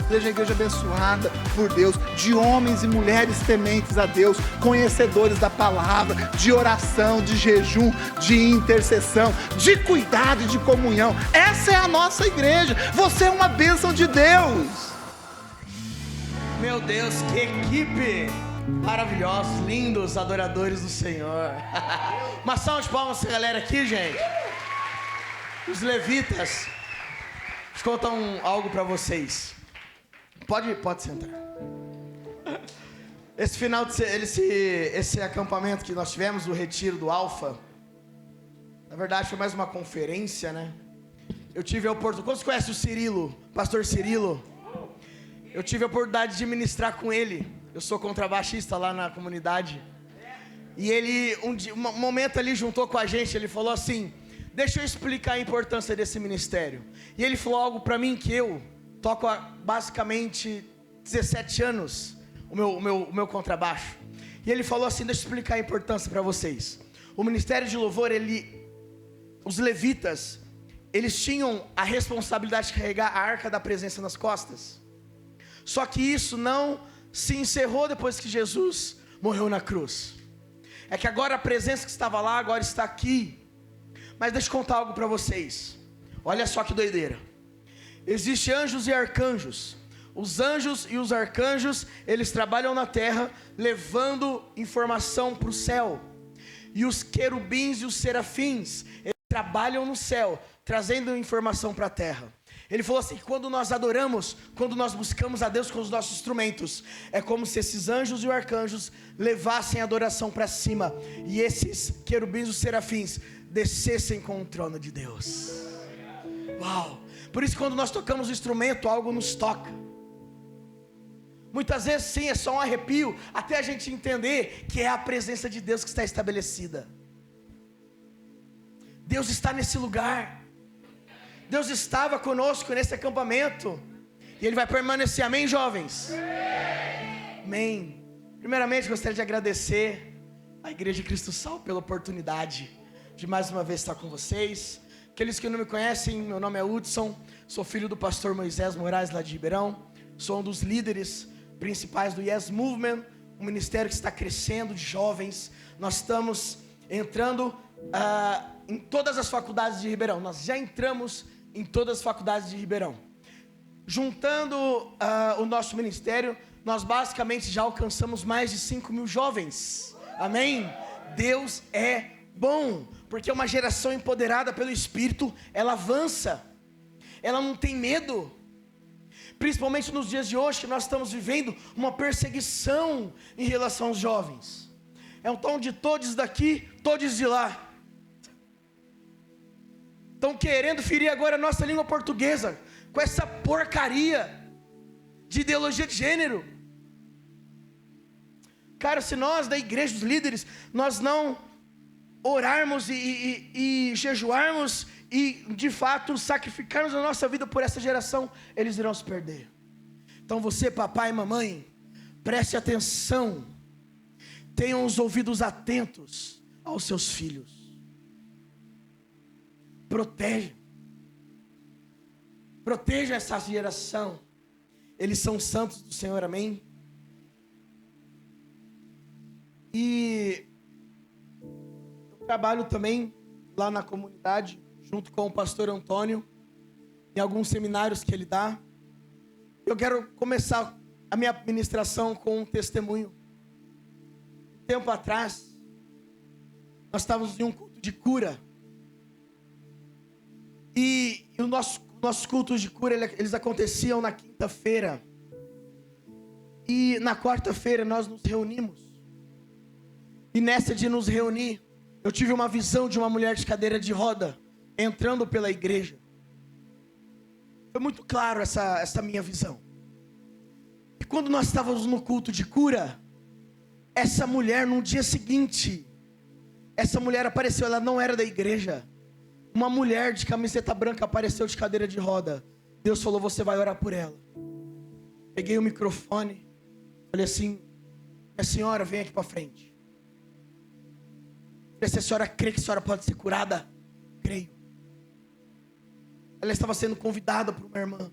Seja a igreja abençoada por Deus, de homens e mulheres tementes a Deus, conhecedores da palavra, de oração, de jejum, de intercessão, de cuidado e de comunhão. Essa é a nossa igreja. Você é uma bênção de Deus. Meu Deus, que equipe maravilhosos, lindos adoradores do Senhor. Uma salva de palmas pra essa galera aqui, gente. Os levitas contam algo pra vocês. Pode sentar. Esse acampamento que nós tivemos, o retiro do Alfa, na verdade foi mais uma conferência, né? Eu tive a oportunidade. Quantos conhecem o Cirilo, pastor Cirilo? Eu tive a oportunidade de ministrar com ele. Eu sou contrabaixista lá na comunidade. E ele, um momento ali, juntou com a gente. Ele falou assim: deixa eu explicar a importância desse ministério. E ele falou algo pra mim que eu toco há basicamente 17 anos, o meu contrabaixo. E ele falou assim: deixa eu explicar a importância pra vocês. O ministério de louvor, os levitas, eles tinham a responsabilidade de carregar a arca da presença nas costas. Só que isso não se encerrou depois que Jesus morreu na cruz. É que agora a presença que estava lá, agora está aqui. Mas deixa eu contar algo para vocês. Olha só que doideira. Existem anjos e arcanjos. Os anjos e os arcanjos, eles trabalham na terra, levando informação para o céu. E os querubins e os serafins, eles trabalham no céu, trazendo informação para a terra. Ele falou assim: que quando nós adoramos, quando nós buscamos a Deus com os nossos instrumentos, é como se esses anjos e os arcanjos levassem a adoração para cima, e esses querubins e os serafins descessem com o trono de Deus. Uau! Por isso, quando nós tocamos o instrumento, algo nos toca. Muitas vezes sim, é só um arrepio, até a gente entender que é a presença de Deus que está estabelecida. Deus está nesse lugar. Deus estava conosco nesse acampamento, e Ele vai permanecer, amém, jovens? Amém. Primeiramente, gostaria de agradecer à Igreja Cristo Sal pela oportunidade de mais uma vez estar com vocês. Aqueles que não me conhecem, meu nome é Hudson, sou filho do pastor Moisés Moraes lá de Ribeirão, sou um dos líderes principais do Yes Movement, um ministério que está crescendo de jovens. Nós estamos entrando em todas as faculdades de Ribeirão, nós já entramos em todas as faculdades de Ribeirão. Juntando o nosso ministério, nós basicamente já alcançamos mais de 5.000 jovens, amém? Deus é bom, porque uma geração empoderada pelo Espírito, ela avança, ela não tem medo, principalmente nos dias de hoje, que nós estamos vivendo uma perseguição em relação aos jovens. É um tom de todos daqui, todos de lá. Estão querendo ferir agora a nossa língua portuguesa, com essa porcaria de ideologia de gênero. Cara, se nós da igreja, os líderes, nós não orarmos e jejuarmos e de fato sacrificarmos a nossa vida por essa geração, eles irão se perder. Então você, papai e mamãe, preste atenção, tenham os ouvidos atentos aos seus filhos. Proteja essa geração. Eles são santos do Senhor, amém? E eu trabalho também lá na comunidade, junto com o pastor Antônio, em alguns seminários que ele dá. Eu quero começar a minha ministração com um testemunho. Um tempo atrás, nós estávamos em um culto de cura. E os nossos cultos de cura, eles aconteciam na quinta-feira. E na quarta-feira nós nos reunimos. E nessa de nos reunir, eu tive uma visão de uma mulher de cadeira de roda entrando pela igreja. Foi muito claro essa minha visão. E quando nós estávamos no culto de cura, essa mulher, no dia seguinte, essa mulher apareceu, ela não era da igreja. Uma mulher de camiseta branca apareceu de cadeira de roda. Deus falou: você vai orar por ela. Peguei o microfone, falei assim: minha senhora, vem aqui para frente. Se a senhora crê que a senhora pode ser curada, creio. Ela estava sendo convidada por uma irmã.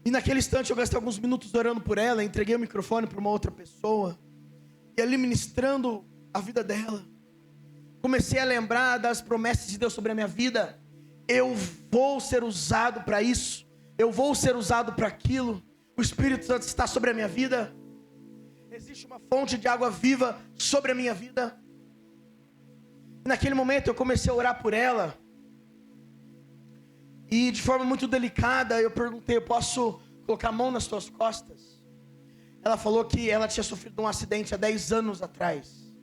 E naquele instante eu gastei alguns minutos orando por ela, entreguei o microfone para uma outra pessoa, e ali ministrando a vida dela, comecei a lembrar das promessas de Deus sobre a minha vida. Eu vou ser usado para isso, eu vou ser usado para aquilo, o Espírito Santo está sobre a minha vida, existe uma fonte de água viva sobre a minha vida. E naquele momento eu comecei a orar por ela, e de forma muito delicada eu perguntei: eu posso colocar a mão nas tuas costas? Ela falou que ela tinha sofrido um acidente há 10 anos atrás,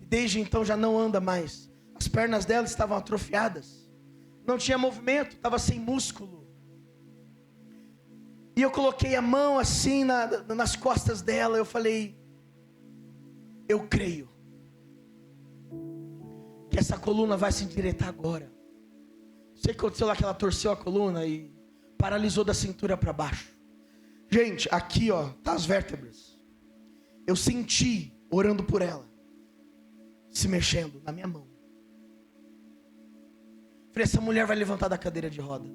e desde então já não anda mais. As pernas dela estavam atrofiadas, não tinha movimento, estava sem músculo. E eu coloquei a mão assim nas costas dela, eu falei: eu creio que essa coluna vai se endireitar agora. Sei que aconteceu lá que ela torceu a coluna e paralisou da cintura para baixo. Gente, aqui ó, tá as vértebras. Eu senti, orando por ela, se mexendo na minha mão. Falei: essa mulher vai levantar da cadeira de roda.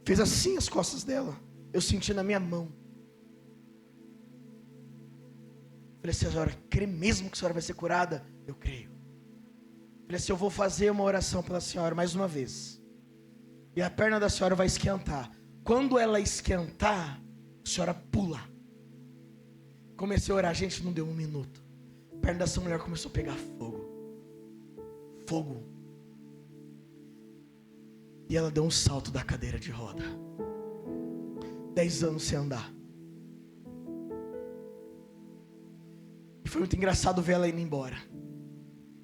Fez assim as costas dela, eu senti na minha mão. Falei: se a senhora crê mesmo que a senhora vai ser curada? Eu creio. Falei assim: eu vou fazer uma oração pela senhora mais uma vez, e a perna da senhora vai esquentar. Quando ela esquentar, a senhora pula. Comecei a orar, gente, não deu um minuto, a perna dessa mulher começou a pegar fogo. Fogo. E ela deu um salto da cadeira de roda. 10 anos sem andar. E foi muito engraçado ver ela indo embora.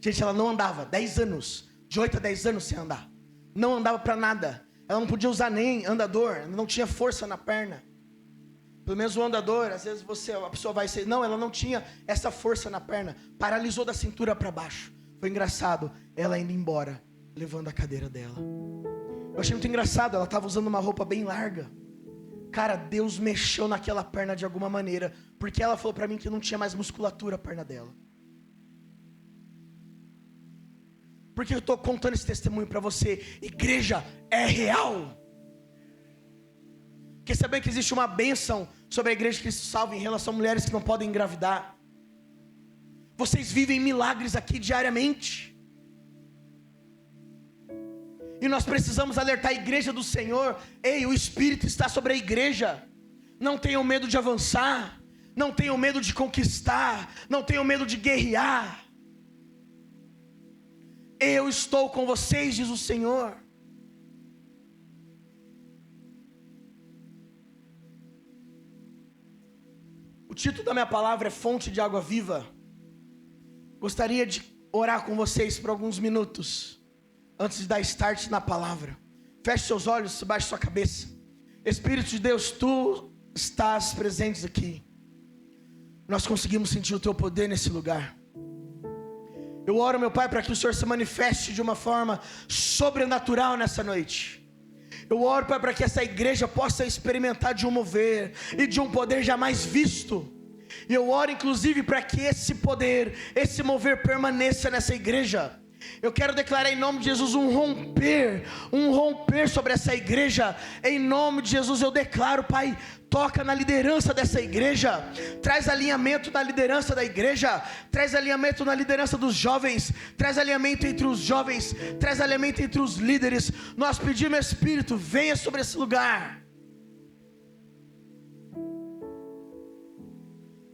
Gente, ela não andava, 10 anos, de 8 a 10 anos sem andar. Não andava para nada. Ela não podia usar nem andador, não tinha força na perna. Pelo menos o andador, às vezes a pessoa vai ser... Não, ela não tinha essa força na perna. Paralisou da cintura para baixo. Foi engraçado, ela indo embora, levando a cadeira dela. Eu achei muito engraçado, ela estava usando uma roupa bem larga. Cara, Deus mexeu naquela perna de alguma maneira, porque ela falou para mim que não tinha mais musculatura a perna dela. Por que eu estou contando esse testemunho para você? Igreja, é real. Quer saber que existe uma bênção sobre a igreja de Cristo Salvo em relação a mulheres que não podem engravidar? Vocês vivem milagres aqui diariamente. E nós precisamos alertar a igreja do Senhor: ei, o Espírito está sobre a igreja. Não tenham medo de avançar, não tenham medo de conquistar, não tenham medo de guerrear. Eu estou com vocês, diz o Senhor. O título da minha palavra é Fonte de Água Viva. Gostaria de orar com vocês por alguns minutos, antes de dar start na palavra. Feche seus olhos, baixe sua cabeça. Espírito de Deus, Tu estás presente aqui. Nós conseguimos sentir o Teu poder nesse lugar. Eu oro, meu Pai, para que o Senhor se manifeste de uma forma sobrenatural nessa noite. Eu oro, Pai, para que essa igreja possa experimentar de um mover e de um poder jamais visto. E eu oro, inclusive, para que esse poder, esse mover permaneça nessa igreja. Eu quero declarar em nome de Jesus um romper sobre essa igreja. Em nome de Jesus eu declaro, Pai, toca na liderança dessa igreja, traz alinhamento na liderança da igreja, traz alinhamento na liderança dos jovens, traz alinhamento entre os jovens, traz alinhamento entre os líderes. Nós pedimos, Espírito, venha sobre esse lugar.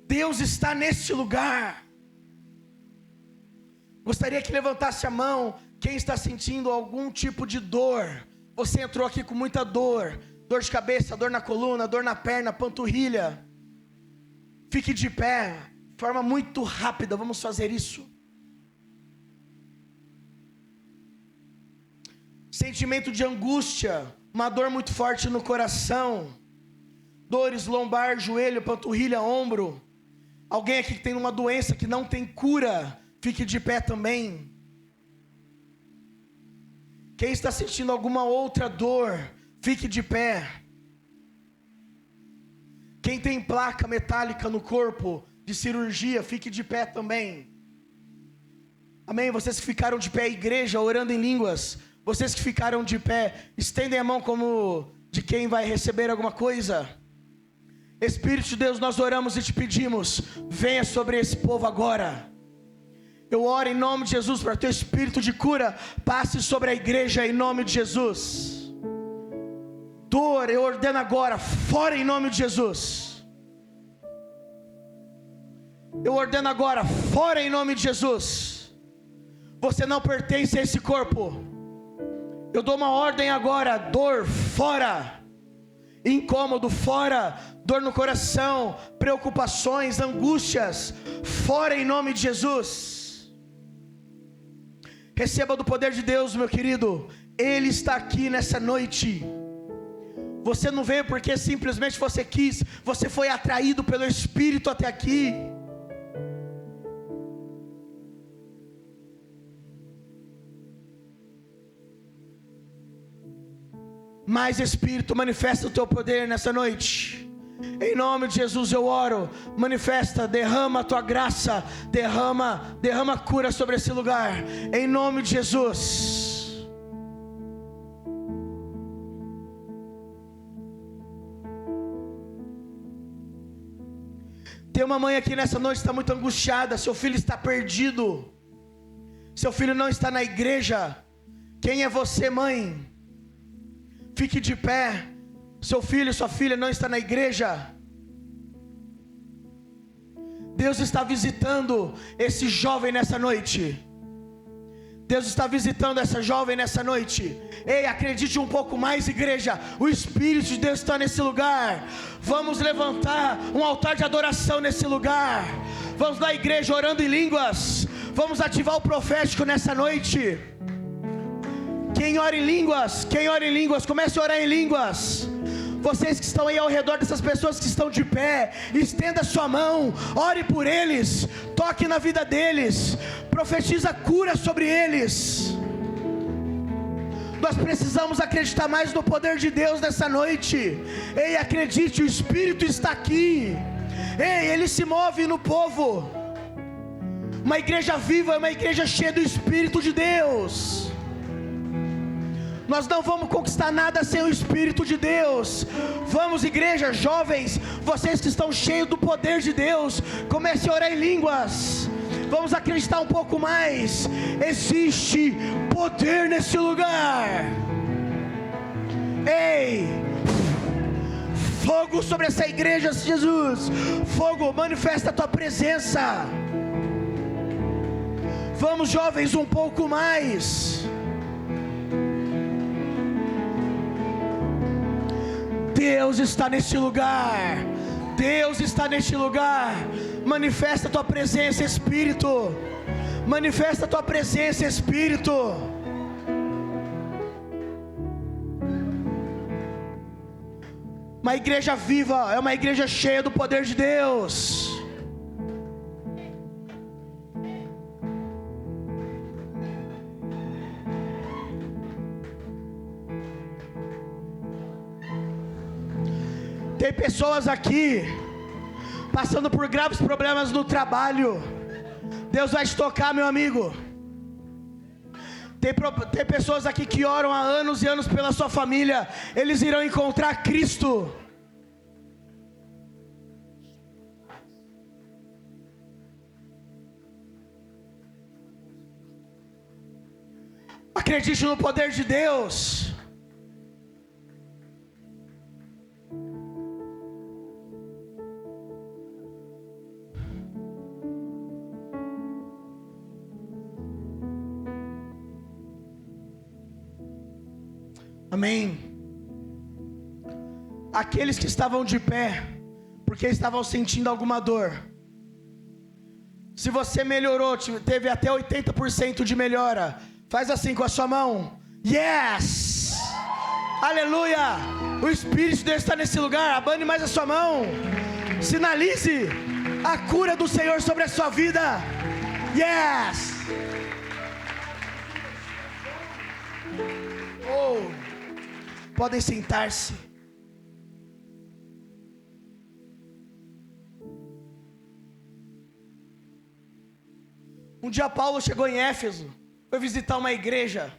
Deus está neste lugar. Gostaria que levantasse a mão quem está sentindo algum tipo de dor. Você entrou aqui com muita dor, dor de cabeça, dor na coluna, dor na perna, panturrilha. Fique de pé, de forma muito rápida, vamos fazer isso. Sentimento de angústia, uma dor muito forte no coração, dores lombar, joelho, panturrilha, ombro. Alguém aqui que tem uma doença que não tem cura, fique de pé também. Quem está sentindo alguma outra dor, fique de pé. Quem tem placa metálica no corpo de cirurgia, fique de pé também. Amém? Vocês que ficaram de pé, igreja, orando em línguas. Vocês que ficaram de pé, estendem a mão como de quem vai receber alguma coisa. Espírito de Deus, nós oramos e te pedimos, venha sobre esse povo agora. Eu oro em nome de Jesus para que teu espírito de cura passe sobre a igreja em nome de Jesus. Dor, eu ordeno agora, fora em nome de Jesus. Eu ordeno agora, fora em nome de Jesus. Você não pertence a esse corpo. Eu dou uma ordem agora, dor, fora. Incômodo, fora. Dor no coração, preocupações, angústias, fora em nome de Jesus. Receba do poder de Deus, meu querido. Ele está aqui nessa noite. Você não veio porque simplesmente você quis. Você foi atraído pelo Espírito até aqui. Mas Espírito, manifesta o teu poder nessa noite. Em nome de Jesus eu oro, manifesta, derrama a tua graça, derrama cura sobre esse lugar, em nome de Jesus. Tem uma mãe aqui nessa noite que está muito angustiada, seu filho está perdido, seu filho não está na igreja. Quem é você, mãe? Fique de pé. Seu filho, sua filha não está na igreja. Deus está visitando esse jovem nessa noite. Deus está visitando essa jovem nessa noite. Ei, acredite um pouco mais, igreja. O Espírito de Deus está nesse lugar. Vamos levantar um altar de adoração nesse lugar. Vamos na igreja orando em línguas. Vamos ativar o profético nessa noite. Quem ora em línguas, comece a orar em línguas. Vocês que estão aí ao redor dessas pessoas que estão de pé, estenda sua mão, ore por eles, toque na vida deles, profetiza cura sobre eles. Nós precisamos acreditar mais no poder de Deus nessa noite. Ei, acredite, o Espírito está aqui. Ei, Ele se move no povo. Uma igreja viva é uma igreja cheia do Espírito de Deus. Nós não vamos conquistar nada sem o Espírito de Deus. Vamos, igreja, jovens, vocês que estão cheios do poder de Deus, comece a orar em línguas. Vamos acreditar um pouco mais. Existe poder nesse lugar. Ei, fogo sobre essa igreja, Jesus. Fogo, manifesta a tua presença. Vamos, jovens, um pouco mais. Deus está neste lugar. Deus está neste lugar. Manifesta a tua presença, Espírito. Manifesta a tua presença, Espírito. Uma igreja viva é uma igreja cheia do poder de Deus. Tem pessoas aqui passando por graves problemas no trabalho. Deus vai te tocar, meu amigo. Tem pessoas aqui que oram há anos e anos pela sua família. Eles irão encontrar Cristo. Acredite no poder de Deus. Amém. Aqueles que estavam de pé, porque estavam sentindo alguma dor. Se você melhorou, teve até 80% de melhora, faz assim com a sua mão. Yes! Aleluia! O Espírito de Deus está nesse lugar. Abane mais a sua mão. Sinalize a cura do Senhor sobre a sua vida. Yes! Oh! Podem sentar-se. Um dia Paulo chegou em Éfeso, foi visitar uma igreja.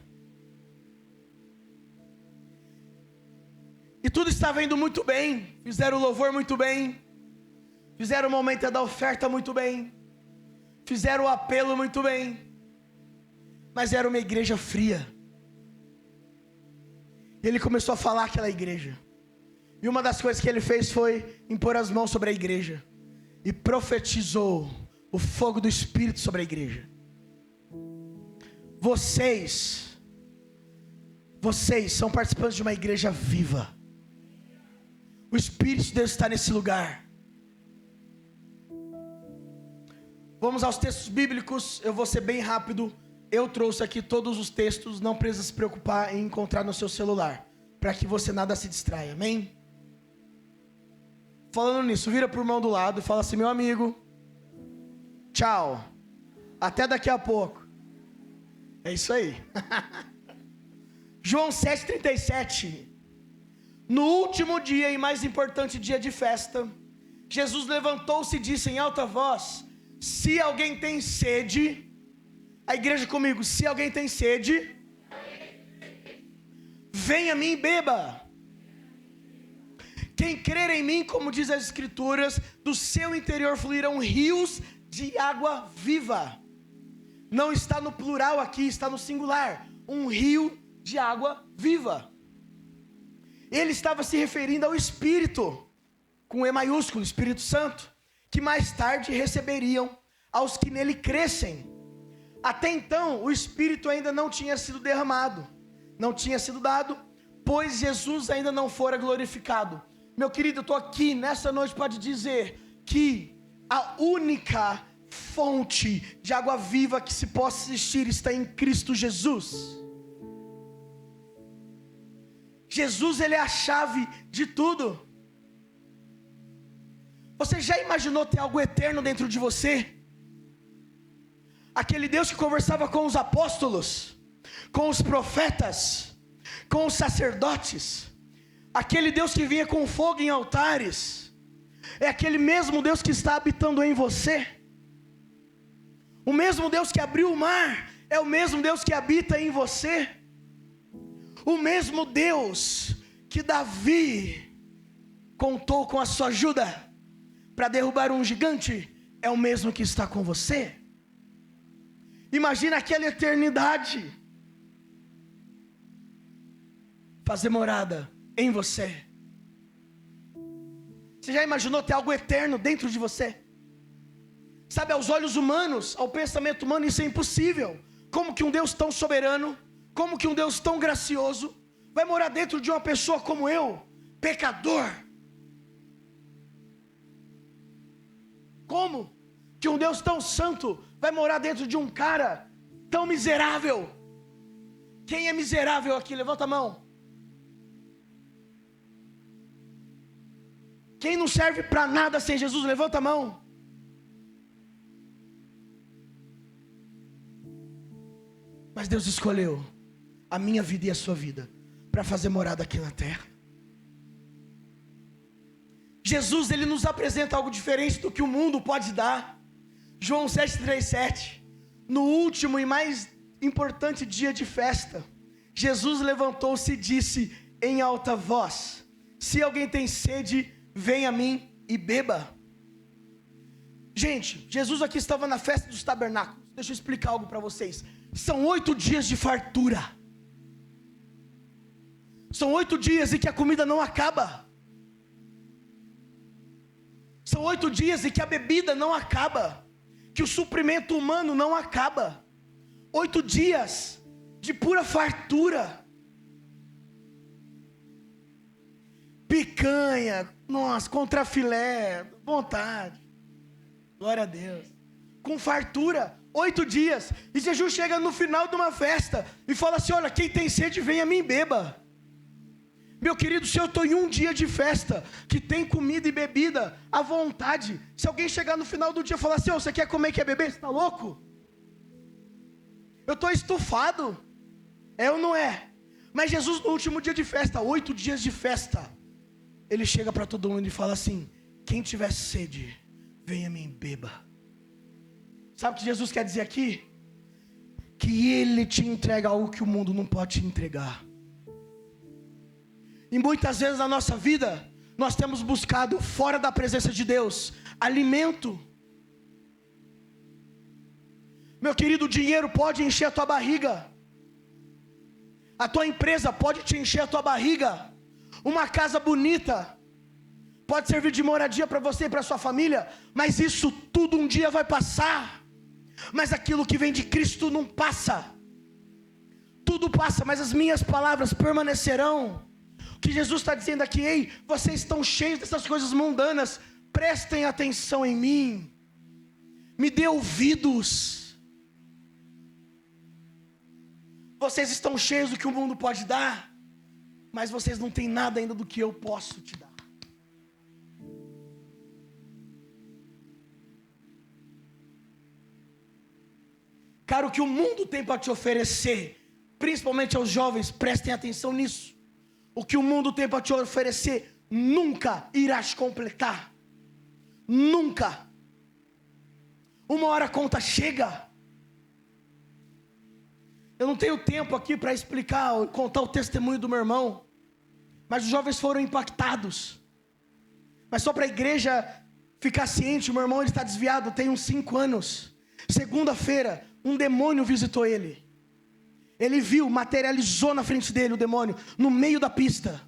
E tudo estava indo muito bem. Fizeram o louvor muito bem. Fizeram o momento da oferta muito bem. Fizeram o apelo muito bem. Mas era uma igreja fria. Ele começou a falar àquela igreja. E uma das coisas que ele fez foi impor as mãos sobre a igreja. E profetizou o fogo do Espírito sobre a igreja. Vocês são participantes de uma igreja viva. O Espírito de Deus está nesse lugar. Vamos aos textos bíblicos. Eu vou ser bem rápido. Eu trouxe aqui todos os textos. Não precisa se preocupar em encontrar no seu celular, para que você nada se distraia, amém? Falando nisso, vira para o irmão do lado e fala assim: meu amigo, tchau, até daqui a pouco. É isso aí. João 7,37. No último dia e mais importante dia de festa, Jesus levantou-se e disse em alta voz: se alguém tem sede, a igreja comigo, se alguém tem sede, venha a mim e beba. Quem crer em mim, como diz as escrituras, do seu interior fluirão rios de água viva. Não está no plural aqui, está no singular. Um rio de água viva. Ele estava se referindo ao Espírito, com E maiúsculo, Espírito Santo, que mais tarde receberiam aos que nele crescem. Até então, o Espírito ainda não tinha sido derramado, não tinha sido dado, pois Jesus ainda não fora glorificado. Meu querido, eu estou aqui nessa noite para te dizer que a única fonte de água viva que se possa existir está em Cristo Jesus. Jesus, ele é a chave de tudo. Você já imaginou ter algo eterno dentro de você? Aquele Deus que conversava com os apóstolos, com os profetas, com os sacerdotes, aquele Deus que vinha com fogo em altares, é aquele mesmo Deus que está habitando em você. O mesmo Deus que abriu o mar, é o mesmo Deus que habita em você. O mesmo Deus que Davi contou com a sua ajuda para derrubar um gigante, é o mesmo que está com você. Imagina aquela eternidade fazer morada em você. Você já imaginou ter algo eterno dentro de você? Sabe, aos olhos humanos, ao pensamento humano, isso é impossível. Como que um Deus tão soberano, como que um Deus tão gracioso vai morar dentro de uma pessoa como eu, pecador? Como que um Deus tão santo vai morar dentro de um cara tão miserável? Quem é miserável aqui? Levanta a mão. Quem não serve para nada sem Jesus? Levanta a mão. Mas Deus escolheu a minha vida e a sua vida para fazer morada aqui na terra. Jesus, ele nos apresenta algo diferente do que o mundo pode dar. João 7,37. No último e mais importante dia de festa, Jesus levantou-se e disse em alta voz: se alguém tem sede, venha a mim e beba. Gente, Jesus aqui estava na festa dos tabernáculos. Deixa eu explicar algo para vocês. São 8 dias de fartura. São 8 dias em que a comida não acaba. São 8 dias em que a bebida não acaba, que o suprimento humano não acaba. 8 dias de pura fartura. Picanha, nossa, contrafilé, vontade. Glória a Deus. Com fartura, 8 dias. E Jesus chega no final de uma festa e fala assim: olha, quem tem sede, venha a mim e beba. Meu querido, se eu estou em um dia de festa, que tem comida e bebida à vontade, se alguém chegar no final do dia e falar assim: você quer comer, quer beber? Você está louco? Eu estou estufado. É ou não é? Mas Jesus, no último dia de festa, 8 dias de festa, ele chega para todo mundo e fala assim: quem tiver sede, venha a mim e beba. Sabe o que Jesus quer dizer aqui? Que ele te entrega algo que o mundo não pode te entregar. E muitas vezes na nossa vida, nós temos buscado fora da presença de Deus, alimento. Meu querido, o dinheiro pode encher a tua barriga. A tua empresa pode te encher a tua barriga. Uma casa bonita pode servir de moradia para você e para sua família, mas isso tudo um dia vai passar. Mas aquilo que vem de Cristo não passa. Tudo passa, mas as minhas palavras permanecerão. O que Jesus está dizendo aqui: ei, vocês estão cheios dessas coisas mundanas, prestem atenção em mim, me dê ouvidos. Vocês estão cheios do que o mundo pode dar, mas vocês não têm nada ainda do que eu posso te dar. Cara, o que o mundo tem para te oferecer, principalmente aos jovens, prestem atenção nisso. O que o mundo tem para te oferecer nunca irá te completar. Nunca. Uma hora a conta chega. Eu não tenho tempo aqui para explicar, contar o testemunho do meu irmão, mas os jovens foram impactados. Mas só para a igreja ficar ciente, o meu irmão ele está desviado tem uns 5 anos. Segunda-feira, um demônio visitou ele. Ele viu, materializou na frente dele o demônio, no meio da pista.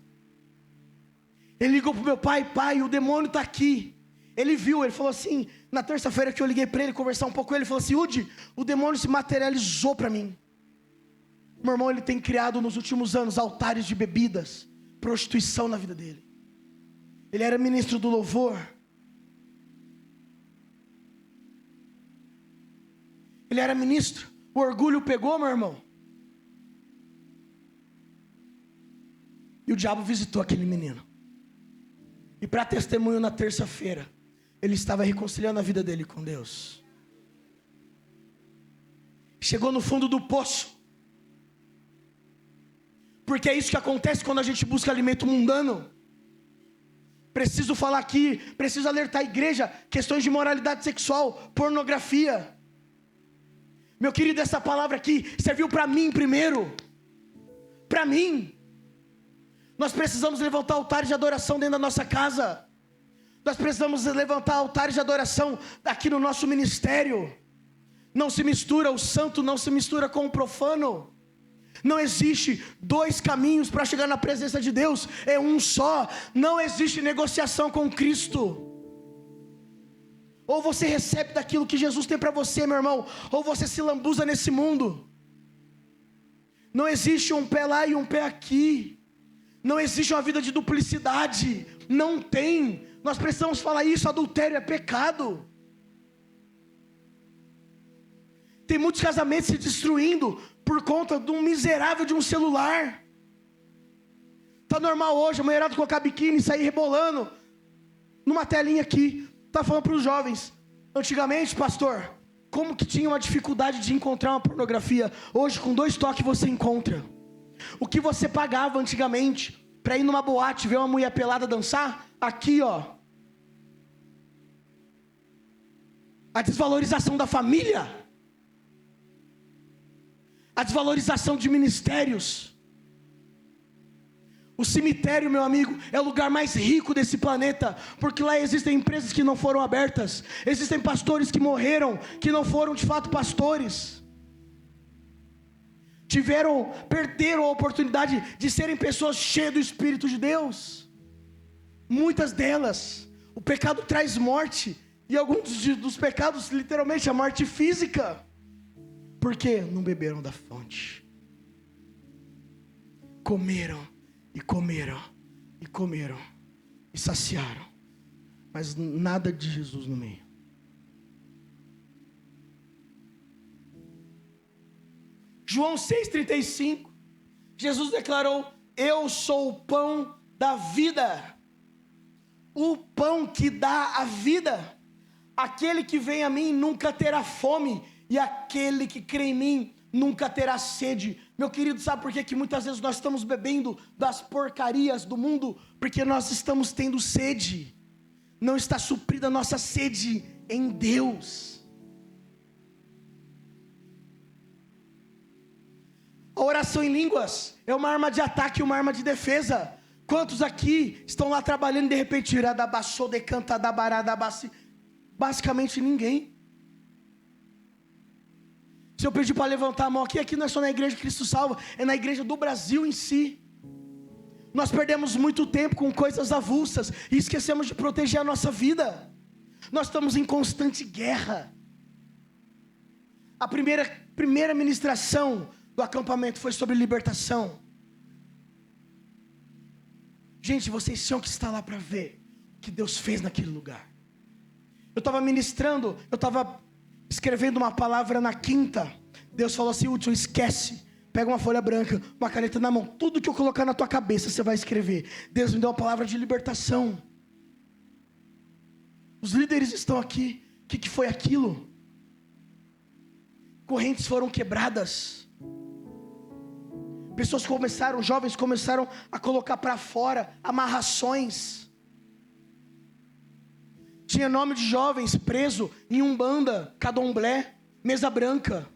Ele ligou para o meu pai: pai, o demônio está aqui. Ele viu, ele falou assim, na terça-feira que eu liguei para ele, conversar um pouco com ele, ele falou assim: Udi, o demônio se materializou para mim. Meu irmão, ele tem criado nos últimos anos altares de bebidas, prostituição na vida dele. Ele era ministro do louvor. Ele era ministro. O orgulho pegou, meu irmão. E o diabo visitou aquele menino. E para testemunho, na terça-feira, ele estava reconciliando a vida dele com Deus. Chegou no fundo do poço. Porque é isso que acontece quando a gente busca alimento mundano. Preciso falar aqui, preciso alertar a igreja, questões de moralidade sexual, pornografia. Meu querido, essa palavra aqui serviu para mim primeiro. Para mim. Nós precisamos levantar altares de adoração dentro da nossa casa. Nós precisamos levantar altares de adoração aqui no nosso ministério. Não se mistura, o santo não se mistura com o profano. Não existe 2 caminhos para chegar na presença de Deus, é um só. Não existe negociação com Cristo. Ou você recebe daquilo que Jesus tem para você, meu irmão, ou você se lambuza nesse mundo. Não existe um pé lá e um pé aqui. Não existe uma vida de duplicidade. Não tem. Nós precisamos falar isso, adultério é pecado. Tem muitos casamentos se destruindo por conta de um miserável de um celular. Tá normal hoje a mulherada colocar biquíni e sair rebolando numa telinha aqui. Tá falando para os jovens. Antigamente, pastor, como que tinha uma dificuldade de encontrar uma pornografia? Hoje com 2 toques você encontra. O que você pagava antigamente para ir numa boate ver uma mulher pelada dançar? Aqui ó, a desvalorização da família, a desvalorização de ministérios. O cemitério, meu amigo, é o lugar mais rico desse planeta, porque lá existem empresas que não foram abertas, existem pastores que morreram, que não foram de fato pastores, perderam a oportunidade de serem pessoas cheias do Espírito de Deus. Muitas delas, o pecado traz morte, e alguns dos pecados, literalmente, a morte física. Por quê? Não beberam da fonte. Comeram, e comeram, e comeram, e saciaram, mas nada de Jesus no meio. João 6,35, Jesus declarou: eu sou o pão da vida, o pão que dá a vida. Aquele que vem a mim nunca terá fome, e aquele que crê em mim nunca terá sede. Meu querido, sabe por que muitas vezes nós estamos bebendo das porcarias do mundo? Porque nós estamos tendo sede. Não está suprida a nossa sede em Deus. A oração em línguas é uma arma de ataque e uma arma de defesa. Quantos aqui estão lá trabalhando e de repente iradabaçou, decantadabaradabaci? Basicamente ninguém. Se eu pedir para levantar a mão aqui não é só na igreja Cristo Salva, é na igreja do Brasil em si. Nós perdemos muito tempo com coisas avulsas e esquecemos de proteger a nossa vida. Nós estamos em constante guerra. A primeira ministração do acampamento foi sobre libertação. Gente, vocês tinham que estar lá para ver o que Deus fez naquele lugar. Eu estava ministrando, eu estava escrevendo uma palavra na quinta. Deus falou assim: Hudson, esquece. Pega uma folha branca, uma caneta na mão. Tudo que eu colocar na tua cabeça, você vai escrever. Deus me deu uma palavra de libertação. Os líderes estão aqui. O que foi aquilo? Correntes foram quebradas. Pessoas começaram, jovens começaram a colocar para fora amarrações. Tinha nome de jovens preso em umbanda, candomblé, mesa branca.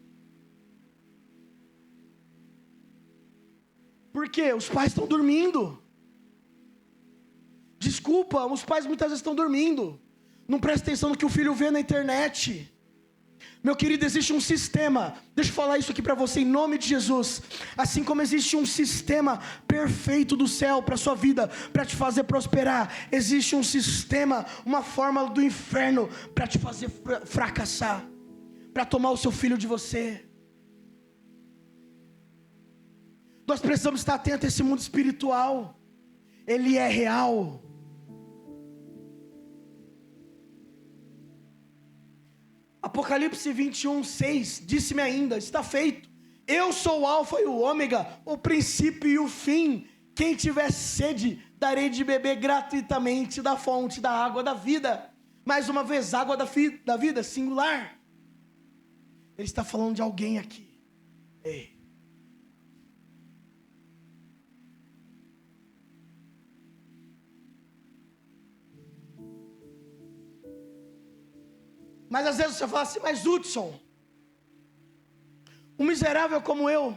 Por quê? Os pais estão dormindo. Desculpa, os pais muitas vezes estão dormindo. Não presta atenção no que o filho vê na internet. Meu querido, existe um sistema. Deixa eu falar isso aqui para você em nome de Jesus. Assim como existe um sistema perfeito do céu para a sua vida, para te fazer prosperar, existe um sistema, uma forma do inferno para te fazer fracassar, para tomar o seu filho de você. Nós precisamos estar atentos a esse mundo espiritual. Ele é real. Apocalipse 21:6 disse-me ainda: está feito. Eu sou o alfa e o ômega, o princípio e o fim. Quem tiver sede, darei de beber gratuitamente da fonte da água da vida. Mais uma vez, água da vida, singular. Ele está falando de alguém aqui. Ei. Mas às vezes você fala assim: mas Hudson, um miserável como eu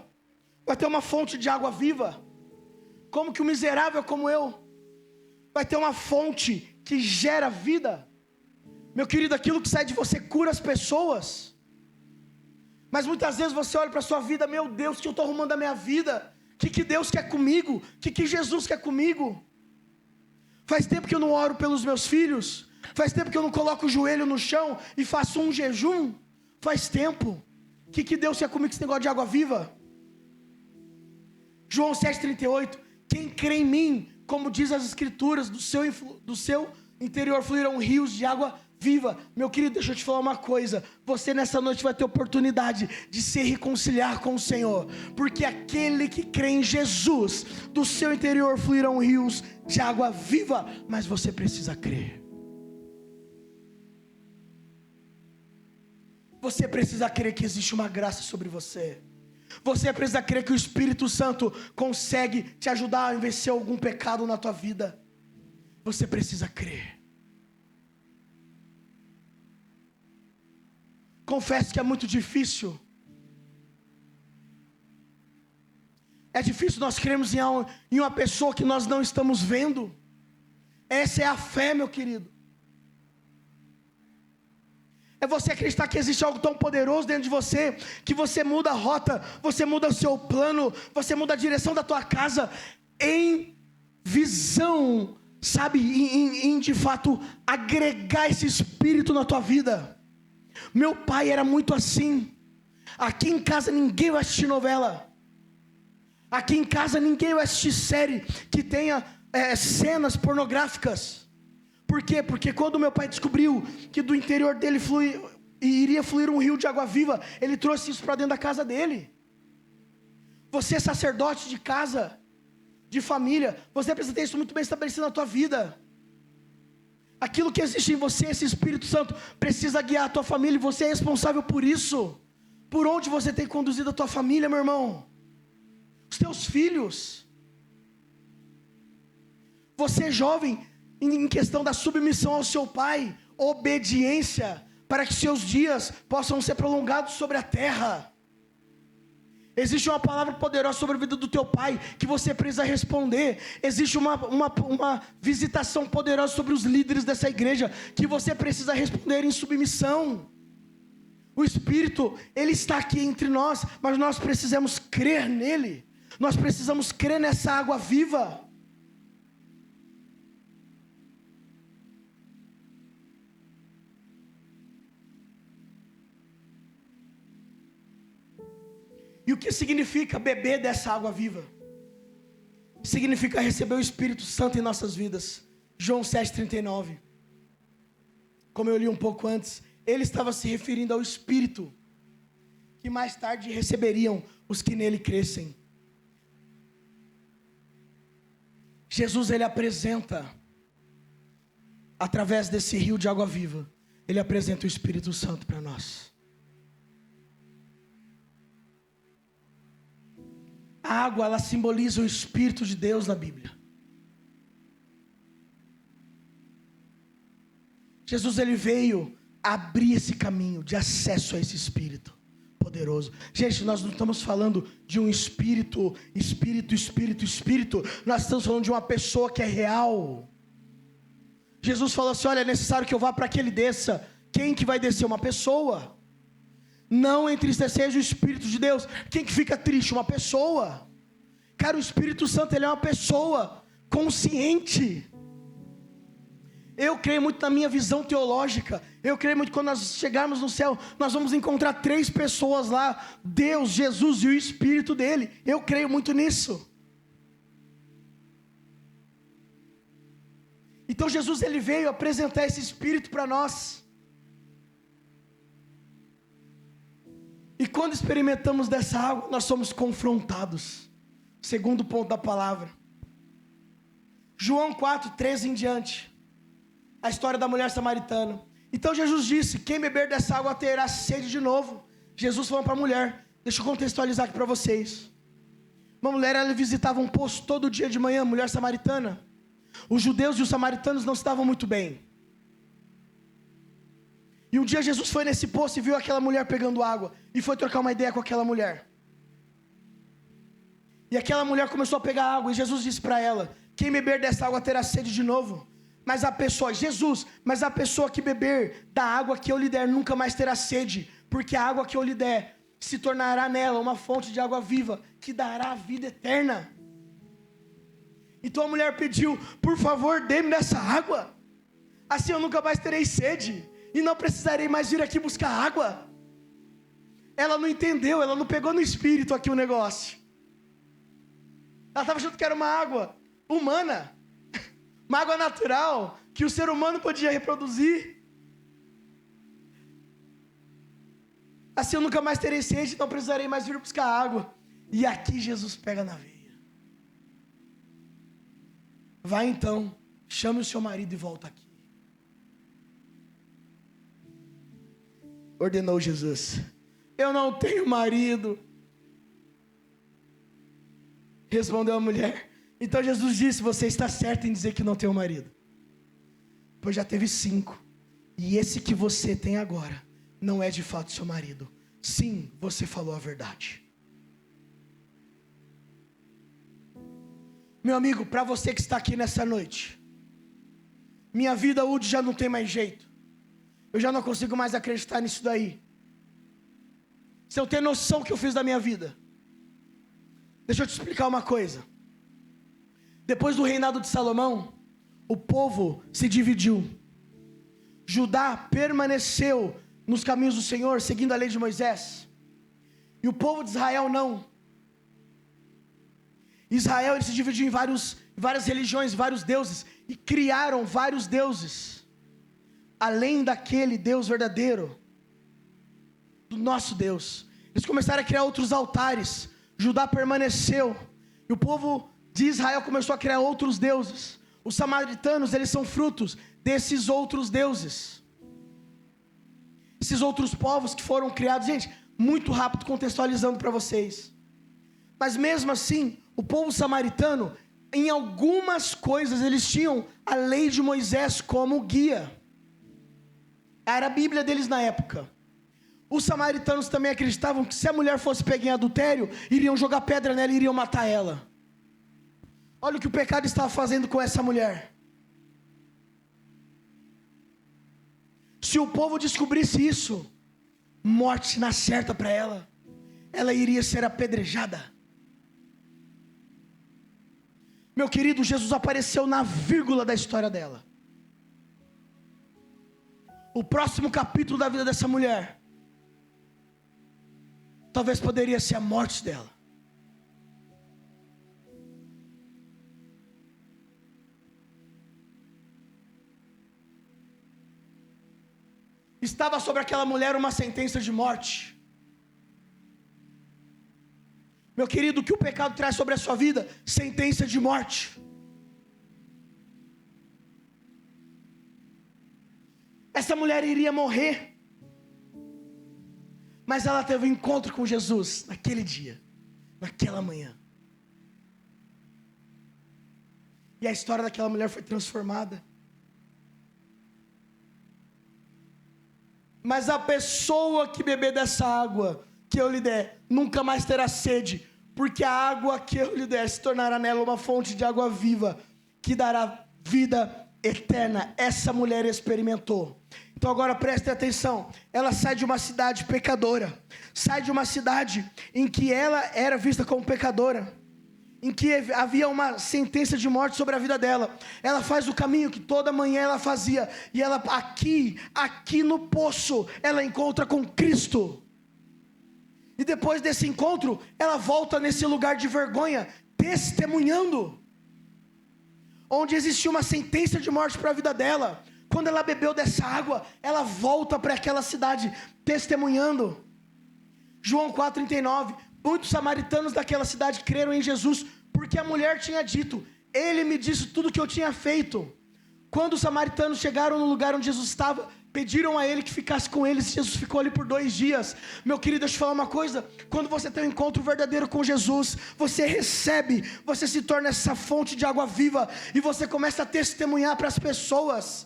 vai ter uma fonte de água viva? Como que um miserável como eu vai ter uma fonte que gera vida? Meu querido, aquilo que sai de você cura as pessoas. Mas muitas vezes você olha para a sua vida: meu Deus, o que eu estou arrumando a minha vida? O que Deus quer comigo? O que Jesus quer comigo? Faz tempo que eu não oro pelos meus filhos. Faz tempo que eu não coloco o joelho no chão e faço um jejum. Faz tempo. O que Deus quer comigo com esse negócio de água viva? João 7,38. Quem crê em mim, como diz as escrituras, do seu interior fluirão rios de água viva. Meu querido, deixa eu te falar uma coisa. Você nessa noite vai ter oportunidade de se reconciliar com o Senhor. Porque aquele que crê em Jesus, do seu interior fluirão rios de água viva. Mas você precisa crer. Você precisa crer que existe uma graça sobre você. Você precisa crer que o Espírito Santo consegue te ajudar a vencer algum pecado na tua vida. Você precisa crer. Confesso que é muito difícil. É difícil nós crermos em uma pessoa que nós não estamos vendo. Essa é a fé, meu querido. É você acreditar que existe algo tão poderoso dentro de você, que você muda a rota, você muda o seu plano, você muda a direção da tua casa, em visão, sabe, em de fato agregar esse espírito na tua vida. Meu pai era muito assim. Aqui em casa ninguém vai assistir novela. Aqui em casa ninguém vai assistir série que tenha cenas pornográficas. Por quê? Porque quando meu pai descobriu que do interior dele iria fluir um rio de água viva, ele trouxe isso para dentro da casa dele. Você é sacerdote de casa, de família, você precisa ter isso muito bem estabelecido na tua vida. Aquilo que existe em você, esse Espírito Santo, precisa guiar a tua família, e você é responsável por isso. Por onde você tem conduzido a tua família, meu irmão? Os teus filhos. Você jovem, em questão da submissão ao seu pai, obediência, para que seus dias possam ser prolongados sobre a terra. Existe uma palavra poderosa sobre a vida do teu pai, que você precisa responder. Existe uma visitação poderosa sobre os líderes dessa igreja, que você precisa responder em submissão. O Espírito, Ele está aqui entre nós, mas nós precisamos crer nele. Nós precisamos crer nessa água viva. E o que significa beber dessa água viva? Significa receber o Espírito Santo em nossas vidas. João 7,39. Como eu li um pouco antes, ele estava se referindo ao Espírito, que mais tarde receberiam os que nele crescem. Jesus, ele apresenta, através desse rio de água viva, ele apresenta o Espírito Santo para nós. A água, ela simboliza o Espírito de Deus na Bíblia. Jesus, ele veio abrir esse caminho de acesso a esse Espírito poderoso. Gente, nós não estamos falando de um espírito. Nós estamos falando de uma pessoa que é real. Jesus falou assim: olha, é necessário que eu vá para que ele desça. Quem que vai descer? Uma pessoa. Não entristecer o Espírito de Deus. Quem que fica triste? Uma pessoa. Cara, o Espírito Santo, ele é uma pessoa consciente. Eu creio muito na minha visão teológica. Eu creio muito que quando nós chegarmos no céu, nós vamos encontrar 3 pessoas lá: Deus, Jesus e o Espírito dele. Eu creio muito nisso. Então Jesus, ele veio apresentar esse Espírito para nós. E quando experimentamos dessa água, nós somos confrontados. Segundo ponto da palavra. João 4:13 em diante. A história da mulher samaritana. Então Jesus disse: quem beber dessa água terá sede de novo. Jesus falou para a mulher. Deixa eu contextualizar aqui para vocês. Uma mulher, ela visitava um poço todo dia de manhã, mulher samaritana. Os judeus e os samaritanos não estavam muito bem. E um dia Jesus foi nesse poço e viu aquela mulher pegando água. E foi trocar uma ideia com aquela mulher. E aquela mulher começou a pegar água. E Jesus disse para ela: quem beber dessa água terá sede de novo. Mas a pessoa que beber da água que eu lhe der nunca mais terá sede. Porque a água que eu lhe der se tornará nela uma fonte de água viva, que dará a vida eterna. Então a mulher pediu: por favor, dê-me dessa água. Assim eu nunca mais terei sede. E não precisarei mais vir aqui buscar água. Ela não entendeu, ela não pegou no espírito aqui o negócio. Ela estava achando que era uma água humana. Uma água natural, que o ser humano podia reproduzir. Assim eu nunca mais terei sede, não precisarei mais vir buscar água. E aqui Jesus pega na veia. Vai então, chame o seu marido e volta aqui. Ordenou Jesus. Eu não tenho marido. Respondeu a mulher. Então Jesus disse: você está certo em dizer que não tem um marido, pois já teve 5, e esse que você tem agora não é de fato seu marido. Sim, você falou a verdade. Meu amigo, para você que está aqui nessa noite, minha vida hoje já não tem mais jeito. Eu já não consigo mais acreditar nisso daí. Se eu ter noção que eu fiz da minha vida, deixa eu te explicar uma coisa. Depois do reinado de Salomão, o povo se dividiu. Judá permaneceu nos caminhos do Senhor, seguindo a lei de Moisés. E o povo de Israel não. Israel, ele se dividiu em várias religiões, vários deuses. E criaram vários deuses. Além daquele Deus verdadeiro, do nosso Deus. Eles começaram a criar outros altares. Judá permaneceu. E o povo de Israel começou a criar outros deuses. Os samaritanos, eles são frutos desses outros deuses. Esses outros povos que foram criados. Gente, muito rápido contextualizando para vocês. Mas mesmo assim, o povo samaritano, em algumas coisas, eles tinham a lei de Moisés como guia. Era a Bíblia deles na época. Os samaritanos também acreditavam que se a mulher fosse pega em adultério, iriam jogar pedra nela e iriam matar ela. Olha o que o pecado estava fazendo com essa mulher. Se o povo descobrisse isso, morte na certa para ela. Ela iria ser apedrejada. Meu querido, Jesus apareceu na vírgula da história dela. O próximo capítulo da vida dessa mulher talvez poderia ser a morte dela. Estava sobre aquela mulher uma sentença de morte. Meu querido, o que o pecado traz sobre a sua vida? Sentença de morte. Essa mulher iria morrer, mas ela teve um encontro com Jesus naquele dia, naquela manhã. E a história daquela mulher foi transformada. Mas a pessoa que beber dessa água que eu lhe der, nunca mais terá sede, porque a água que eu lhe der se tornará nela uma fonte de água viva, que dará vida eterna. Essa mulher experimentou. Então agora preste atenção, ela sai de uma cidade pecadora, sai de uma cidade em que ela era vista como pecadora, em que havia uma sentença de morte sobre a vida dela. Ela faz o caminho que toda manhã ela fazia, e ela aqui no poço, ela encontra com Cristo. E depois desse encontro, ela volta nesse lugar de vergonha, testemunhando, onde existia uma sentença de morte para a vida dela. Quando ela bebeu dessa água, ela volta para aquela cidade, testemunhando. João 4,39, muitos samaritanos daquela cidade creram em Jesus, porque a mulher tinha dito: ele me disse tudo o que eu tinha feito. Quando os samaritanos chegaram no lugar onde Jesus estava, pediram a ele que ficasse com eles. Jesus ficou ali por 2 dias. Meu querido, deixa eu te falar uma coisa. Quando você tem um encontro verdadeiro com Jesus, você recebe, você se torna essa fonte de água viva, e você começa a testemunhar para as pessoas.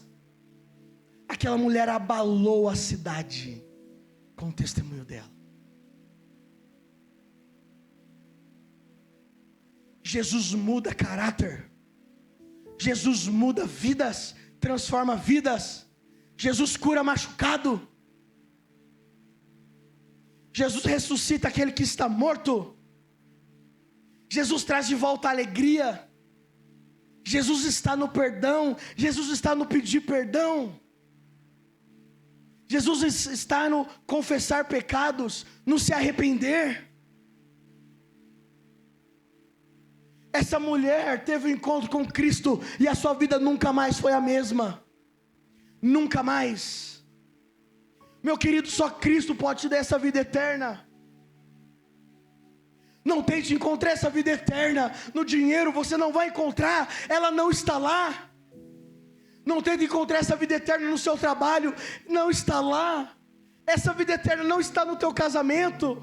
Aquela mulher abalou a cidade com o testemunho dela. Jesus muda caráter, Jesus muda vidas, transforma vidas. Jesus cura machucado, Jesus ressuscita aquele que está morto, Jesus traz de volta a alegria, Jesus está no perdão, Jesus está no pedir perdão, Jesus está no confessar pecados, no se arrepender. Essa mulher teve um encontro com Cristo e a sua vida nunca mais foi a mesma. Nunca mais. Meu querido, só Cristo pode te dar essa vida eterna. Não tente encontrar essa vida eterna no dinheiro, você não vai encontrar, ela não está lá. Não tente encontrar essa vida eterna no seu trabalho, não está lá. Essa vida eterna não está no teu casamento.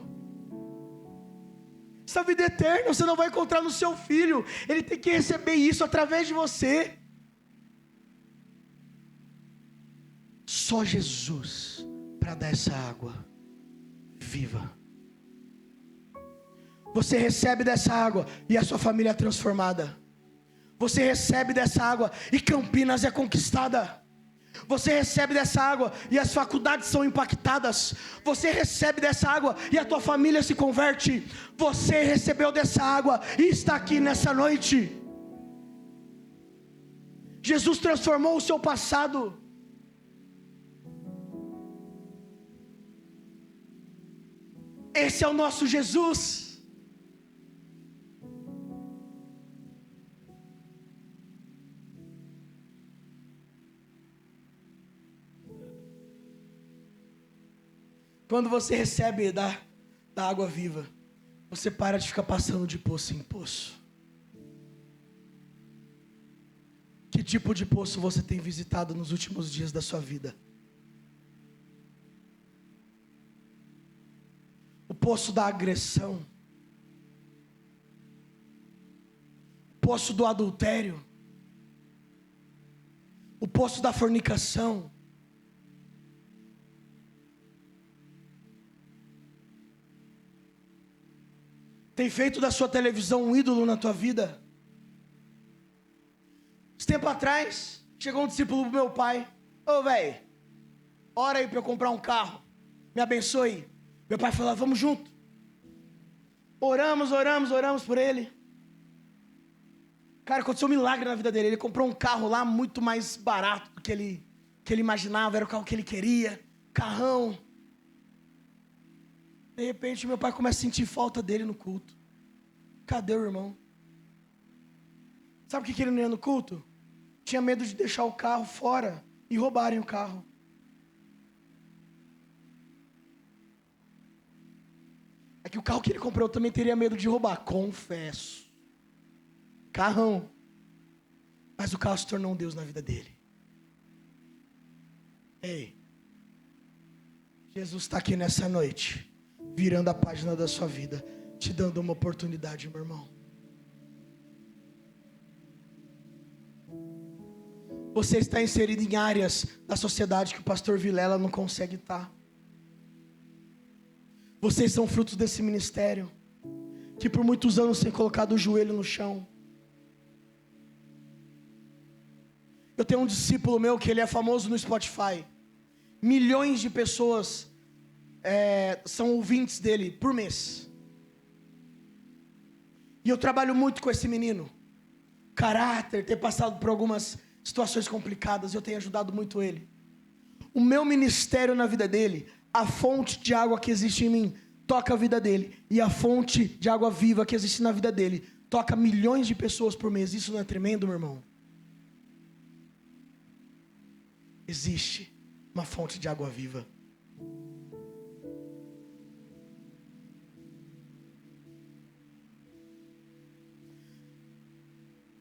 Essa vida eterna você não vai encontrar no seu filho, ele tem que receber isso através de você. Só Jesus para dar essa água viva. Você recebe dessa água e a sua família é transformada. Você recebe dessa água e Campinas é conquistada. Você recebe dessa água e as faculdades são impactadas. Você recebe dessa água e a tua família se converte. Você recebeu dessa água e está aqui nessa noite. Jesus transformou o seu passado. Esse é o nosso Jesus. Quando você recebe da água viva, você para de ficar passando de poço em poço. Que tipo de poço você tem visitado nos últimos dias da sua vida? O poço da agressão, o poço do adultério, o poço da fornicação, Tem feito da sua televisão um ídolo na tua vida? Esse tempo atrás, chegou um discípulo pro meu pai. Ô, velho, ora aí para eu comprar um carro. Me abençoe. Meu pai falou, vamos junto. Oramos por ele. Cara, aconteceu um milagre na vida dele. Ele comprou um carro lá muito mais barato do que ele imaginava. Era o carro que ele queria. Carrão. De repente, meu pai começa a sentir falta dele no culto. Cadê o irmão? Sabe o que ele não ia no culto? Tinha medo de deixar o carro fora e roubarem o carro. É que o carro que ele comprou eu também teria medo de roubar, confesso. Carrão. Mas o carro se tornou um Deus na vida dele. Ei, Jesus está aqui nessa noite, virando a página da sua vida, te dando uma oportunidade, meu irmão. Você está inserido em áreas da sociedade que o pastor Vilela não consegue estar. Vocês são frutos desse ministério, que por muitos anos tem colocado o joelho no chão. Eu tenho um discípulo meu que ele é famoso no Spotify. Milhões de pessoas são ouvintes dele por mês. E eu trabalho muito com esse menino. Caráter, ter passado por algumas situações complicadas, eu tenho ajudado muito ele. O meu ministério na vida dele, a fonte de água que existe em mim, toca a vida dele. E a fonte de água viva que existe na vida dele, toca milhões de pessoas por mês. Isso não é tremendo, meu irmão? Existe uma fonte de água viva.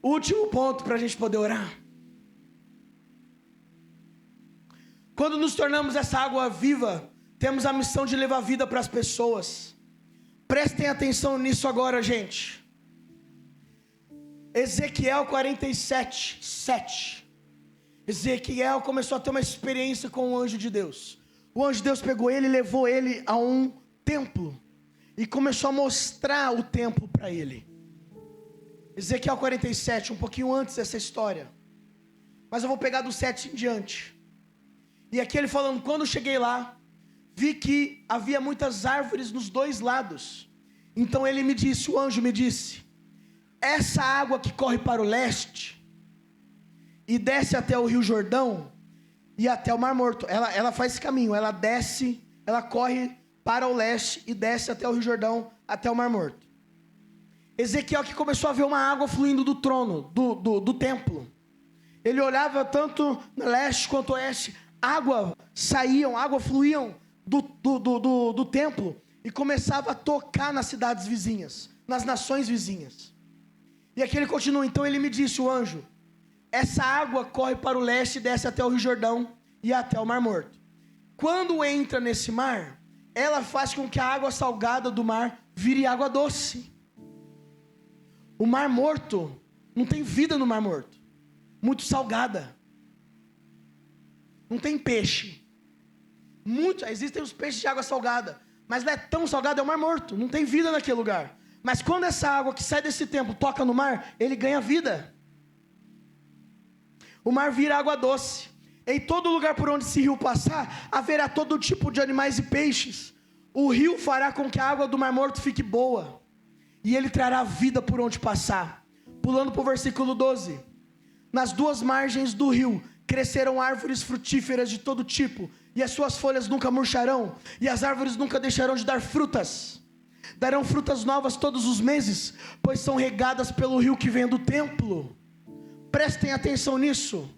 Último ponto para a gente poder orar. Quando nos tornamos essa água viva, temos a missão de levar vida para as pessoas. Prestem atenção nisso agora, gente. Ezequiel 47, 7. Ezequiel começou a ter uma experiência com o anjo de Deus. O anjo de Deus pegou ele e levou ele a um templo. E começou a mostrar o templo para ele. Ezequiel 47, um pouquinho antes dessa história. Mas eu vou pegar do 7 em diante. E aqui ele falando, quando eu cheguei lá, vi que havia muitas árvores nos dois lados. Então ele me disse, o anjo me disse, essa água que corre para o leste e desce até o Rio Jordão e até o Mar Morto, ela faz esse caminho, ela desce, ela corre para o leste e desce até o Rio Jordão, até o Mar Morto. Ezequiel que começou a ver uma água fluindo do trono, do templo. Ele olhava tanto no leste quanto oeste, água fluíam do templo e começava a tocar nas cidades vizinhas, nas nações vizinhas. E aqui ele continua, então ele me disse, o anjo, essa água corre para o leste e desce até o Rio Jordão e até o Mar Morto. Quando entra nesse mar, ela faz com que a água salgada do mar vire água doce. O Mar Morto, não tem vida no Mar Morto, muito salgada. Não tem peixe. Existem os peixes de água salgada, mas não é tão salgado, é o Mar Morto, não tem vida naquele lugar. Mas quando essa água que sai desse templo toca no mar, ele ganha vida. O mar vira água doce. Em todo lugar por onde esse rio passar, haverá todo tipo de animais e peixes. O rio fará com que a água do Mar Morto fique boa, e ele trará vida por onde passar. Pulando para o versículo 12. Nas duas margens do rio crescerão árvores frutíferas de todo tipo, e as suas folhas nunca murcharão, e as árvores nunca deixarão de dar frutas. Darão frutas novas todos os meses, pois são regadas pelo rio que vem do templo. Prestem atenção nisso.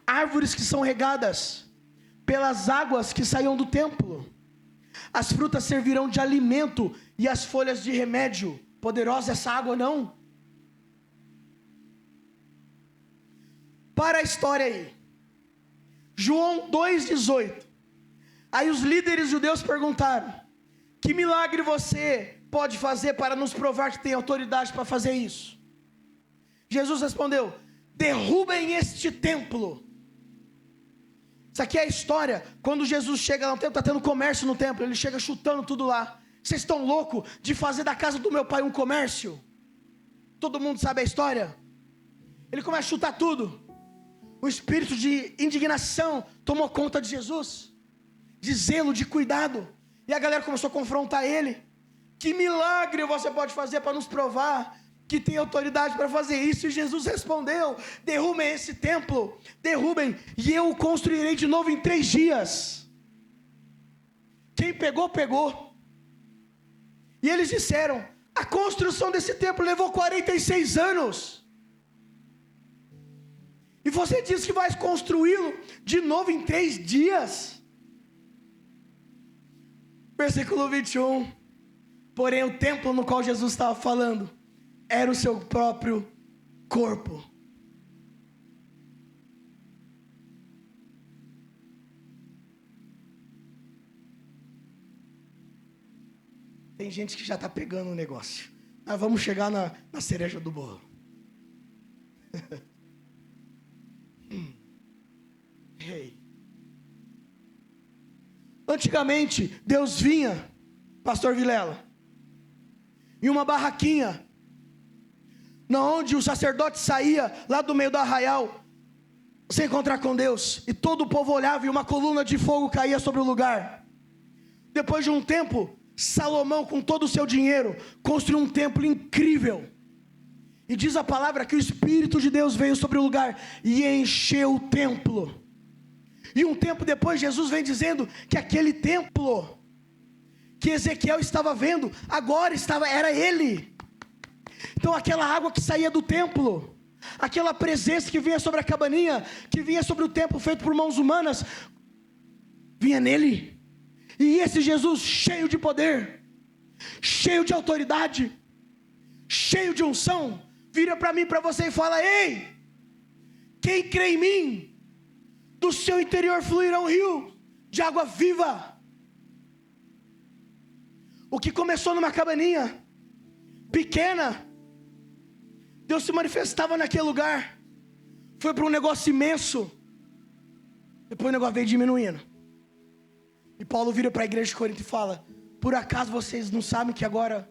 Árvores que são regadas pelas águas que saíam do templo. As frutas servirão de alimento e as folhas de remédio. Poderosa essa água, não? Para a história aí. João 2,18. Aí os líderes judeus perguntaram, que milagre você pode fazer para nos provar que tem autoridade para fazer isso? Jesus respondeu, derrubem este templo. Isso aqui é a história, quando Jesus chega lá no templo, está tendo comércio no templo, ele chega chutando tudo lá. Vocês estão loucos de fazer da casa do meu pai um comércio? Todo mundo sabe a história. Ele começa a chutar tudo. O espírito de indignação tomou conta de Jesus, de zelo, de cuidado. E a galera começou a confrontar ele. Que milagre você pode fazer para nos provar que tem autoridade para fazer isso? E Jesus respondeu: derrubem esse templo, derrubem, e eu o construirei de novo em 3 dias. Quem pegou, pegou. E eles disseram: a construção desse templo levou 46 anos. E você diz que vai construí-lo de novo em 3 dias. Versículo 21. Porém o templo no qual Jesus estava falando era o seu próprio corpo. Tem gente que já está pegando o negócio. Mas vamos chegar na cereja do bolo. Hey. Antigamente, Deus vinha, Pastor Vilela, em uma barraquinha, onde o sacerdote saía lá do meio do arraial, se encontrar com Deus, e todo o povo olhava e uma coluna de fogo caía sobre o lugar. Depois de um tempo, Salomão, com todo o seu dinheiro, construiu um templo incrível. E diz a palavra que o Espírito de Deus veio sobre o lugar e encheu o templo. E um tempo depois, Jesus vem dizendo que aquele templo que Ezequiel estava vendo, agora era ele. Então aquela água que saía do templo, aquela presença que vinha sobre a cabaninha, que vinha sobre o templo feito por mãos humanas, vinha nele. E esse Jesus cheio de poder, cheio de autoridade, cheio de unção, vira para mim e para você e fala: ei, quem crê em mim, do seu interior fluirá um rio de água viva. O que começou numa cabaninha pequena, Deus se manifestava naquele lugar, foi para um negócio imenso. Depois o negócio veio diminuindo. E Paulo vira para a igreja de Corinto e fala: por acaso vocês não sabem que agora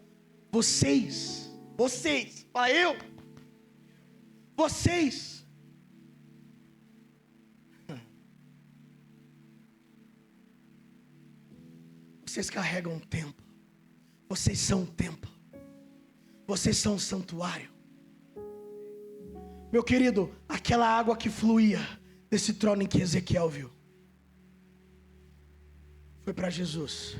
vocês, fala eu, vocês carregam um templo, vocês são um templo, vocês são um santuário. Meu querido, aquela água que fluía desse trono em que Ezequiel viu, foi para Jesus.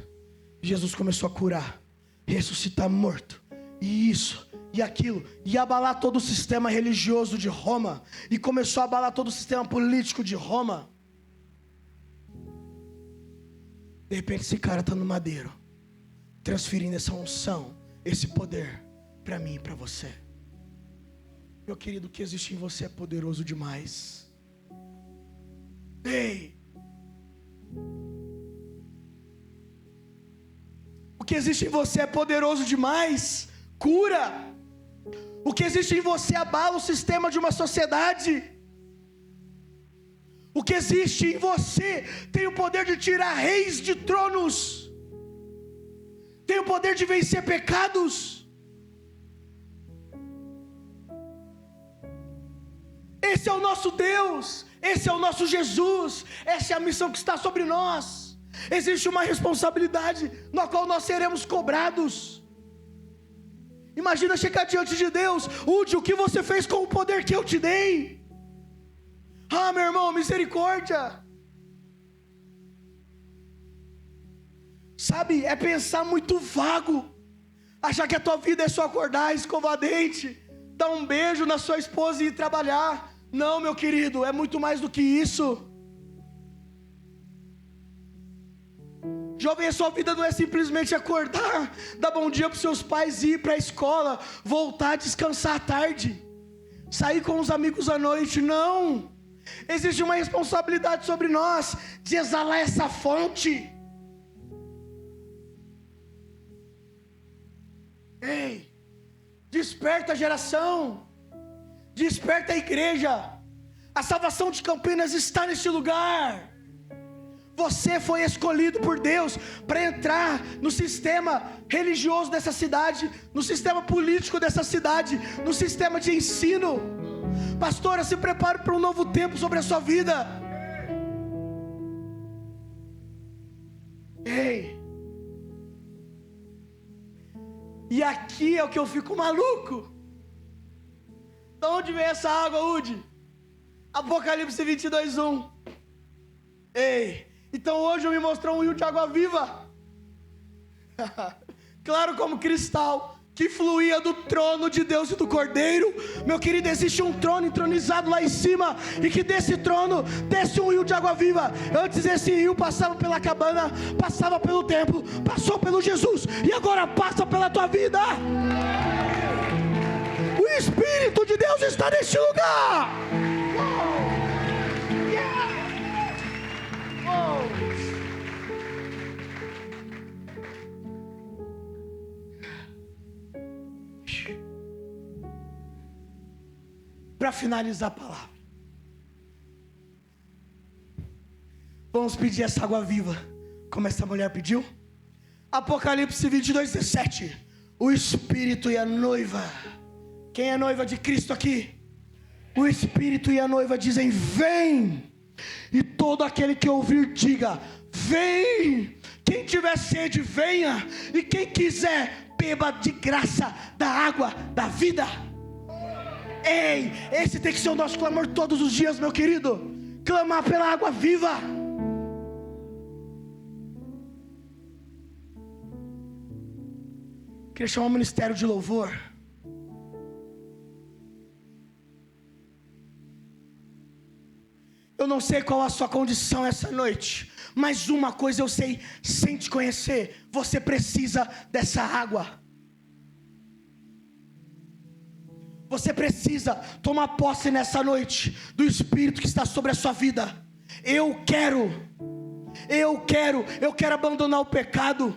Jesus começou a curar, ressuscitar morto, e isso, e aquilo, e abalar todo o sistema religioso de Roma, e começou a abalar todo o sistema político de Roma. De repente esse cara está no madeiro, transferindo essa unção, esse poder, para mim e para você. Meu querido, o que existe em você é poderoso demais. Ei! O que existe em você é poderoso demais. Cura. O que existe em você abala o sistema de uma sociedade. O que existe em você tem o poder de tirar reis de tronos, tem o poder de vencer pecados. Esse é o nosso Deus, esse é o nosso Jesus, essa é a missão que está sobre nós. Existe uma responsabilidade na qual nós seremos cobrados. Imagina chegar diante de Deus: Ude, o que você fez com o poder que eu te dei? Ah, meu irmão, misericórdia. Sabe, é pensar muito vago, achar que a tua vida é só acordar, escovar dente, dar um beijo na sua esposa e ir trabalhar. Não, meu querido, é muito mais do que isso. Jovem, a sua vida não é simplesmente acordar, dar bom dia para os seus pais, ir para a escola, voltar, descansar à tarde, sair com os amigos à noite. Não, existe uma responsabilidade sobre nós de exalar essa fonte. Ei, desperta a geração, desperta a igreja. A salvação de Campinas está neste lugar. Você foi escolhido por Deus para entrar no sistema religioso dessa cidade, no sistema político dessa cidade, no sistema de ensino. Pastora, se prepare para um novo tempo sobre a sua vida. Ei. E aqui é o que eu fico maluco. De onde vem essa água, Udi? Apocalipse 22:1. Ei, então hoje me mostrou um rio de água viva. Claro como cristal, que fluía do trono de Deus e do Cordeiro. Meu querido, existe um trono entronizado lá em cima, e que desse trono desce um rio de água viva. Antes esse rio passava pela cabana, passava pelo templo, passou pelo Jesus, e agora passa pela tua vida. O Espírito de Deus está neste lugar. Para finalizar a palavra, vamos pedir essa água viva, como essa mulher pediu. Apocalipse 22:17. O Espírito e a noiva. Quem é noiva de Cristo aqui? O Espírito e a noiva dizem: vem. E todo aquele que ouvir diga: vem. Quem tiver sede, venha. E quem quiser, beba de graça da água da vida. Ei, esse tem que ser o nosso clamor todos os dias, meu querido. Clamar pela água viva. Queria chamar o ministério de louvor. Eu não sei qual a sua condição essa noite, mas uma coisa eu sei, sem te conhecer: você precisa dessa água. Você precisa tomar posse nessa noite do Espírito que está sobre a sua vida. Eu quero abandonar o pecado.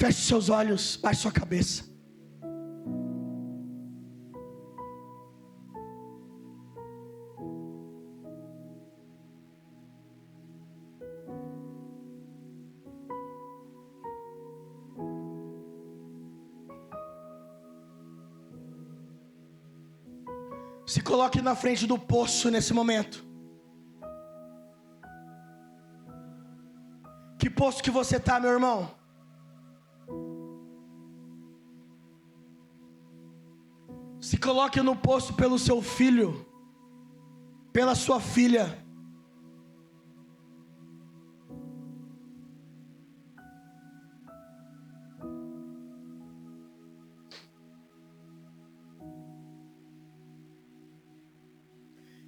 Feche seus olhos, baixe sua cabeça. Se coloque na frente do poço nesse momento. Que poço que você está, meu irmão? Se coloque no poço pelo seu filho, pela sua filha.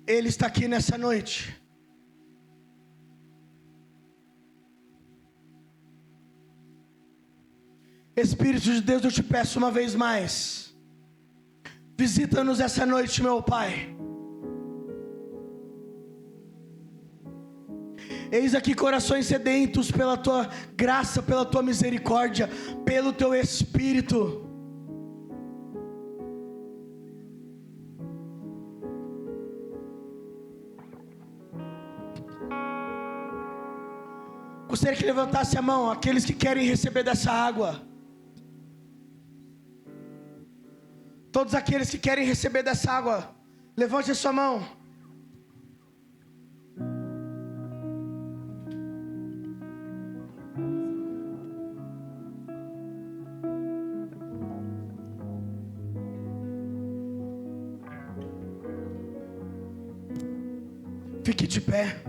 Ele está aqui nessa noite. Espírito de Deus, eu te peço uma vez mais, visita-nos essa noite, meu Pai. Eis aqui corações sedentos pela tua graça, pela tua misericórdia, pelo teu Espírito. Gostaria que levantasse a mão aqueles que querem receber dessa água. Todos aqueles que querem receber dessa água, levante a sua mão. Fique de pé.